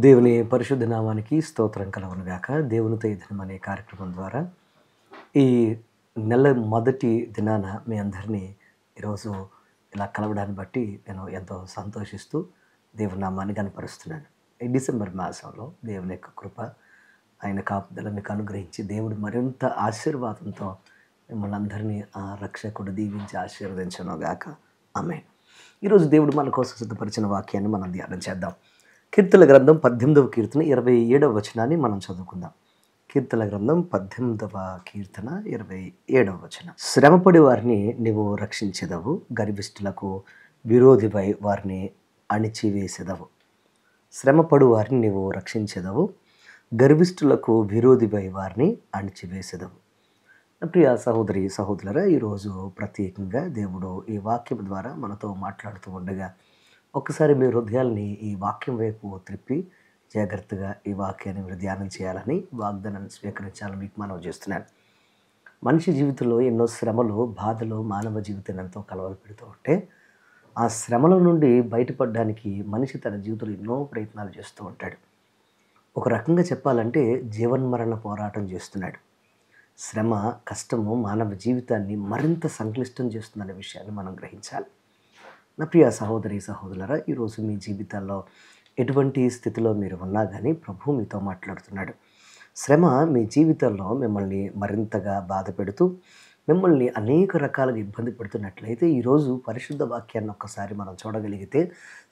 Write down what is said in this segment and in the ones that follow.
దేవుని పరిశుద్ధ నామానికి స్తోత్రం కలుగునుగాక. దేవునితో ఈ దినం అనే కార్యక్రమం ద్వారా ఈ నెల మొదటి దినాన మీ అందరినీ ఈరోజు ఇలా కలవడాన్ని బట్టి నేను ఎంతో సంతోషిస్తూ దేవుని నామాన్ని కనపరుస్తున్నాను. ఈ డిసెంబర్ మాసంలో దేవుని యొక్క కృప, ఆయన కాపుదల మీకు అనుగ్రహించి దేవుడు మరింత ఆశీర్వాదంతో మిమ్మల్ని అందరినీ ఆ రక్షకుడు దీవించి ఆశీర్వదించునుగాక. ఆమేన్. ఈరోజు దేవుడు మన కోసం సిద్ధపరిచిన వాక్యాన్ని మనం ధ్యానం చేద్దాం. కీర్తన గ్రంథం 18వ కీర్తన 27వ వచనాన్ని మనం చదువుకుందాం. కీర్తన గ్రంథం 18వ కీర్తన 27వ వచనం. శ్రమపడి వారిని నీవు రక్షించెదవు, గర్విష్ఠులకు విరోధివై వారిని అణిచివేసెదవు. శ్రమపడు వారిని నీవు రక్షించెదవు, గర్విష్ఠులకు విరోధివై వారిని అణిచివేసెదవు. ప్రియ సహోదరి సహోదరులారా, ఈరోజు ప్రత్యేకంగా దేవుడు ఈ వాక్యం ద్వారా మనతో మాట్లాడుతూ ఉండగా ఒక్కసారి మీ హృదయాల్ని ఈ వాక్యం వైపు త్రిప్పి జాగ్రత్తగా ఈ వాక్యాన్ని మీరు ధ్యానం చేయాలని, వాగ్దానాన్ని స్వీకరించాలని మీకు మనవి చేస్తున్నాను. మనిషి జీవితంలో ఎన్నో శ్రమలు, బాధలు మానవ జీవితాన్ని ఎంతో కలవర పెడుతూ ఉంటే ఆ శ్రమల నుండి బయటపడడానికి మనిషి తన జీవితంలో ఎన్నో ప్రయత్నాలు చేస్తూ ఉంటాడు. ఒక రకంగా చెప్పాలంటే జీవన్మరణ పోరాటం చేస్తున్నాడు. శ్రమ, కష్టము మానవ జీవితాన్ని మరింత సంక్లిష్టం చేస్తుందనే విషయాన్ని మనం గ్రహించాలి. నా ప్రియ సహోదరి సహోదరులారా, ఈరోజు మీ జీవితాల్లో ఎటువంటి స్థితిలో మీరు ఉన్నా కానీ ప్రభు మీతో మాట్లాడుతున్నాడు. శ్రమ మీ జీవితంలో మిమ్మల్ని మరింతగా బాధ పెడుతూ మిమ్మల్ని అనేక రకాలుగా ఇబ్బంది పెడుతున్నట్లయితే ఈరోజు పరిశుద్ధ వాక్యాన్ని ఒక్కసారి మనం చూడగలిగితే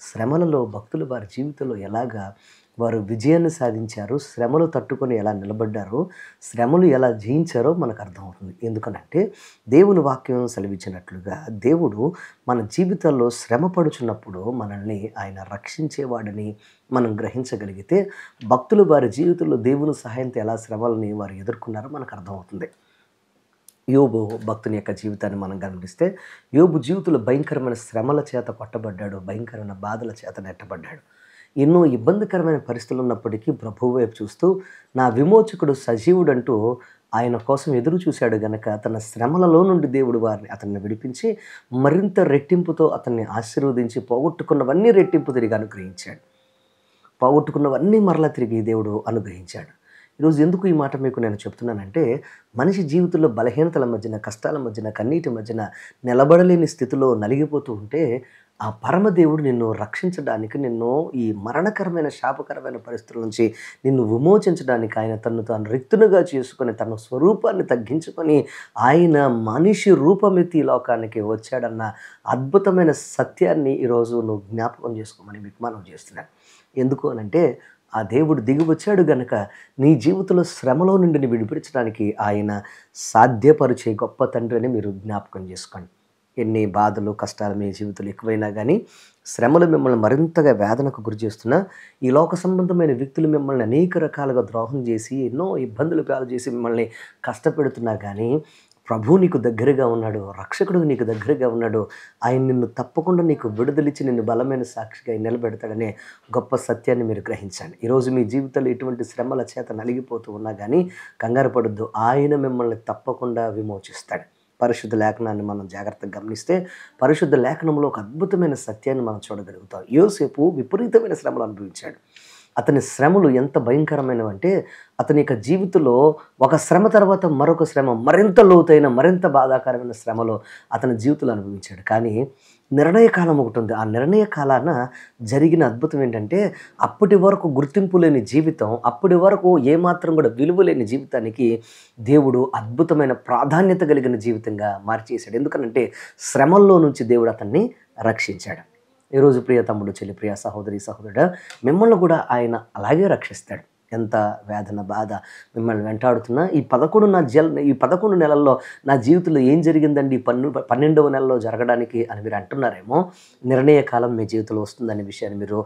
శ్రమలలో భక్తులు వారి జీవితంలో ఎలాగా వారు విజయాన్ని సాధించారు, శ్రమలు తట్టుకొని ఎలా నిలబడ్డారో, శ్రమలు ఎలా జయించారో మనకు అర్థమవుతుంది. ఎందుకనంటే దేవుని వాక్యం సెలవిచ్చినట్లుగా దేవుడు మన జీవితాల్లో శ్రమ పడుచున్నప్పుడు మనల్ని ఆయన రక్షించేవాడని మనం గ్రహించగలిగితే భక్తులు వారి జీవితంలో దేవుని సహాయంతో ఎలా శ్రమలని వారు ఎదుర్కొన్నారో మనకు అర్థమవుతుంది. యోబు భక్తుని యొక్క జీవితాన్ని మనం గమనిస్తే యోబు జీవితంలో భయంకరమైన శ్రమల చేత కొట్టబడ్డాడు, భయంకరమైన బాధల చేత నెట్టబడ్డాడు. ఎన్నో ఇబ్బందికరమైన పరిస్థితులు ఉన్నప్పటికీ ప్రభువు వైపు చూస్తూ నా విమోచకుడు సజీవుడంటూ ఆయన కోసం ఎదురు చూశాడు గనక తన శ్రమలలో నుండి దేవుడు అతన్ని విడిపించి మరింత రెట్టింపుతో అతన్ని ఆశీర్వదించి పోగొట్టుకున్నవన్నీ రెట్టింపు తిరిగి అనుగ్రహించాడు. పోగొట్టుకున్నవన్నీ మరలా తిరిగి దేవుడు అనుగ్రహించాడు. ఈరోజు ఎందుకు ఈ మాట మీకు నేను చెప్తున్నానంటే మనిషి జీవితంలో బలహీనతల మధ్యన, కష్టాల మధ్యన, కన్నీటి మధ్యన నిలబడలేని స్థితిలో నలిగిపోతూ ఉంటే ఆ పరమదేవుడు నిన్ను రక్షించడానికి, నిన్ను ఈ మరణకరమైన శాపకరమైన పరిస్థితుల నుంచి నిన్ను విమోచించడానికి ఆయన తను తాను రిక్తునుగా చేసుకొని తన స్వరూపాన్ని తగ్గించుకొని ఆయన మనిషి రూపమెత్తి ఈ లోకానికి వచ్చాడన్న అద్భుతమైన సత్యాన్ని ఈరోజు నువ్వు జ్ఞాపకం చేసుకోమని మీకు మనం చేస్తున్నాను. ఎందుకు అనంటే ఆ దేవుడు దిగి వచ్చాడు గనక నీ జీవితంలో శ్రమలో నుండి విడిపించడానికి ఆయన సాధ్యపరిచే గొప్ప తండ్రి అని మీరు జ్ఞాపకం చేసుకోండి. ఎన్ని బాధలు, కష్టాలు మీ జీవితంలో ఎక్కువైనా కానీ శ్రమలు మిమ్మల్ని మరింతగా వేదనకు గురి చేస్తున్నా, ఈ లోక సంబంధమైన వ్యక్తులు మిమ్మల్ని అనేక రకాలుగా ద్రోహం చేసి ఎన్నో ఇబ్బందులు పాలు చేసి మిమ్మల్ని కష్టపెడుతున్నా కానీ ప్రభువు నీకు దగ్గరగా ఉన్నాడు, రక్షకుడు నీకు దగ్గరగా ఉన్నాడు. ఆయన నిన్ను తప్పకుండా నీకు విడుదలిచ్చి నిన్ను బలమైన సాక్షిగా నిలబెడతాడనే గొప్ప సత్యాన్ని మీరు గ్రహించండి. ఈరోజు మీ జీవితంలో ఎటువంటి శ్రమల చేత నలిగిపోతూ ఉన్నా కానీ కంగారు పడొద్దు, ఆయన మిమ్మల్ని తప్పకుండా విమోచిస్తాడు. పరిశుద్ధ లేఖనాన్ని మనం జాగ్రత్తగా గమనిస్తే పరిశుద్ధ లేఖనంలో ఒక అద్భుతమైన సత్యాన్ని మనం చూడగలుగుతాం. యోసేపు విపరీతమైన శ్రమలు అనుభవించాడు. అతని శ్రమలు ఎంత భయంకరమైనవంటే అతని యొక్క జీవితంలో ఒక శ్రమ తర్వాత మరొక శ్రమ, మరింత లోతైన మరింత బాధాకరమైన శ్రమలో అతని జీవితంలో అనుభవించాడు. కానీ నిర్ణయ కాలం ఒకటి ఉంది. ఆ నిర్ణయ కాలాన జరిగిన అద్భుతం ఏంటంటే అప్పటి వరకు గుర్తింపు లేని జీవితం, అప్పటి వరకు ఏమాత్రం కూడా విలువ లేని జీవితానికి దేవుడు అద్భుతమైన ప్రాధాన్యత కలిగిన జీవితంగా మార్చేశాడు. ఎందుకనంటే శ్రమల్లో నుంచి దేవుడు అతన్ని రక్షించాడు. ఈరోజు ప్రియ తమ్ముడు, చెల్లి, ప్రియ సహోదరి సహోదరుడా, మిమ్మల్ని కూడా ఆయన అలాగే రక్షిస్తాడు. ఎంత వేదన, బాధ మిమ్మల్ని వెంటాడుతున్నా ఈ 11 నెలల్లో నా జీవితంలో ఏం జరిగిందండి 12వ నెలలో జరగడానికి అని మీరు అంటున్నారేమో. నిర్ణయ కాలం మీ జీవితంలో వస్తుందనే విషయాన్ని మీరు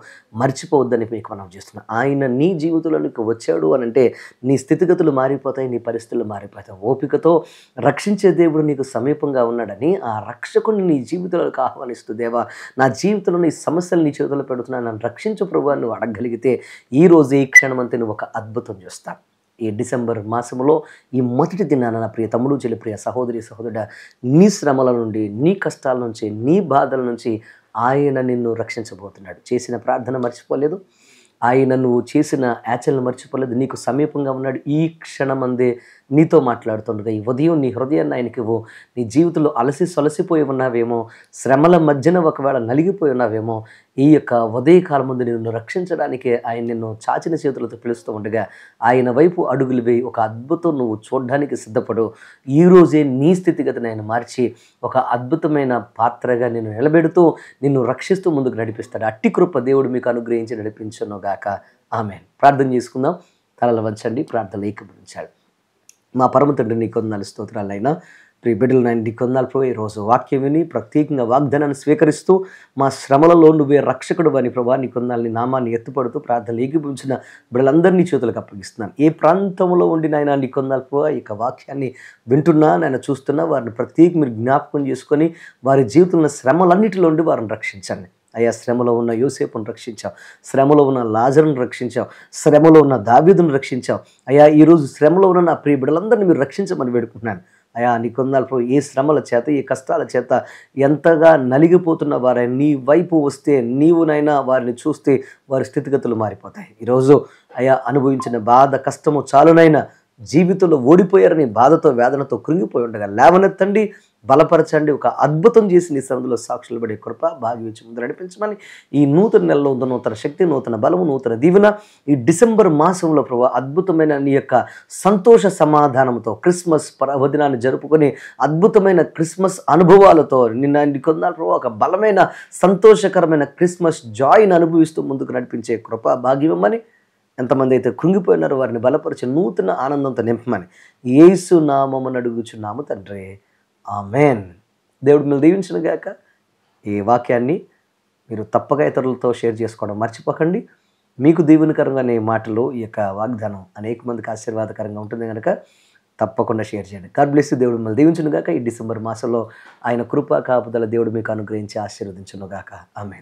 మర్చిపోవద్దని మీకు మనం చేస్తున్నాం. ఆయన నీ జీవితంలోనికి వచ్చాడు అని అంటే నీ స్థితిగతులు మారిపోతాయి, నీ పరిస్థితులు మారిపోతాయి. ఓపికతో రక్షించే దేవుడు నీకు సమీపంగా ఉన్నాడని ఆ రక్షకుని నీ జీవితంలోకి ఆహ్వానిస్తూ, దేవా నా జీవితంలో నీ సమస్యలు నీ చేతుల్లో పెడుతున్నాను, నన్ను రక్షించు ప్రభువా నువ్వు అడగలిగితే ఈ రోజు ఈ క్షణమంతా నువ్వు ఒక అద్భుతం చూస్తా. ఈ డిసెంబర్ మాసంలో ఈ మొదటి దినాన నా ప్రియ తమ్ముడు, చెల్లి, ప్రియ సహోదరి సహోదరుడా, నీ శ్రమల నుండి, నీ కష్టాల నుంచి, నీ బాధల నుంచి ఆయన నిన్ను రక్షించబోతున్నాడు. చేసిన ప్రార్థన మర్చిపోలేదు. ఆయన నువ్వు చేసిన యాచనలు మర్చిపోలేదు. నీకు సమీపంగా ఉన్నాడు. ఈ క్షణమందే నీతో మాట్లాడుతుండగా ఈ ఉదయం నీ హృదయాన్ని ఆయనకివ్వు. నీ జీవితంలో అలసి సొలసిపోయి ఉన్నావేమో, శ్రమల మధ్యన ఒకవేళ నలిగిపోయి ఉన్నావేమో, ఈ యొక్క ఉదయకాలం ముందు నిన్ను రక్షించడానికి ఆయన నిన్ను చాచిన చేతులతో పిలుస్తూ ఉండగా ఆయన వైపు అడుగులు వేయి. ఒక అద్భుతం నువ్వు చూడడానికి సిద్ధపడు. ఈరోజే నీ స్థితిగతిని ఆయన మార్చి ఒక అద్భుతమైన పాత్రగా నిన్ను నిలబెడుతూ నిన్ను రక్షిస్తూ ముందుకు నడిపిస్తాడు. అట్టి కృప దేవుడు మీకు అనుగ్రహించి నడిపించునుగాక. ఆమేన్. ప్రార్థన చేసుకుందాం. తలలు వంచండి, ప్రార్థనలు ఏకీభవించాలి. మా పరమ తండ్రి నీకు వందనాలు స్తోత్రాలైనా ప్రియ బిడ్డలు నాయన నీకు వందనాలు ప్రభు. ఈరోజు వాక్యం విని ప్రత్యేకంగా వాగ్దానాన్ని స్వీకరిస్తూ మా శ్రమలలో నువ్వే రక్షకుడు అని ప్రభా నీకు వందనాలు, నీ నామాన్ని ఎత్తుపడుతూ ప్రార్థనలు ఏకీభవించిన బిడ్డలందరినీ చేతులకు అప్పగిస్తున్నాను. ఏ ప్రాంతంలో ఉండి నాయన నీకు వందనాలు ప్రభు, ఈ యొక్క వాక్యాన్ని వింటున్నా నాయన చూస్తున్నా వారిని ప్రత్యేక మీరు జ్ఞాపకం చేసుకొని వారి జీవితంలో శ్రమలన్నిటిలో ఉండి వారిని రక్షించండి. అయ్యా, శ్రమలో ఉన్న యోసేపును రక్షించావు, శ్రమలో ఉన్న లాజరును రక్షించావు, శ్రమలో ఉన్న దావీదును రక్షించావు. అయ్యా, ఈరోజు శ్రమలో ఉన్న నా ప్రియ బిడ్డలందరినీ మీరు రక్షించమని వేడుకుంటున్నాను. అయ్యా, నీకు వందనాలు ప్రభు. ఏ శ్రమల చేత, ఏ కష్టాల చేత ఎంతగా నలిగిపోతున్న వారైనా నీ వైపు వస్తే, నీవునైనా వారిని చూస్తే వారి స్థితిగతులు మారిపోతాయి. ఈరోజు అయ్యా, అనుభవించిన బాధ కష్టము చాలునైనా జీవితంలో ఓడిపోయారని బాధతో వేదనతో కృంగిపోయి ఉండగా లేవనెత్తండి, బలపరచండి. ఒక అద్భుతం చేసి నీ సన్నిధిలో సాక్షులు పడే కృప భాగ్యించి ముందు నడిపించమని ఈ నూతన నెలలో ఉన్న నూతన శక్తి, నూతన బలము, నూతన దీవెన ఈ డిసెంబర్ మాసంలో ప్రభు అద్భుతమైన నీ యొక్క సంతోష సమాధానంతో క్రిస్మస్ పర్వదినాన్ని జరుపుకొని అద్భుతమైన క్రిస్మస్ అనుభవాలతో నిన్న నీకొందాలు ప్రభు ఒక బలమైన సంతోషకరమైన క్రిస్మస్ జాయ్ని అనుభవిస్తూ ముందుకు నడిపించే కృప భాగ్యమని, ఎంతమంది అయితే కృంగిపోయినారో వారిని బలపరిచి నూతన ఆనందంతో నింపమని యేసు నామమున అడుగుచున్నాము తండ్రి. ఆమేన్. దేవుడు మిమ్మల్ని దీవించును గాక. ఈ వాక్యాన్ని మీరు తప్పగా ఇతరులతో షేర్ చేసుకోవడం మర్చిపోకండి. మీకు దీవెనకరంగానే మాటలు, ఈ యొక్క వాగ్దానం అనేక మందికి ఆశీర్వాదకరంగా ఉంటుంది కనుక తప్పకుండా షేర్ చేయండి. God bless you. దేవుడు మిమ్మల్ని దీవించును గాక. ఈ డిసెంబర్ మాసంలో ఆయన కృపా కాపుదల దేవుడు మీకు అనుగ్రహించి ఆశీర్వదించును గాక. ఆమేన్.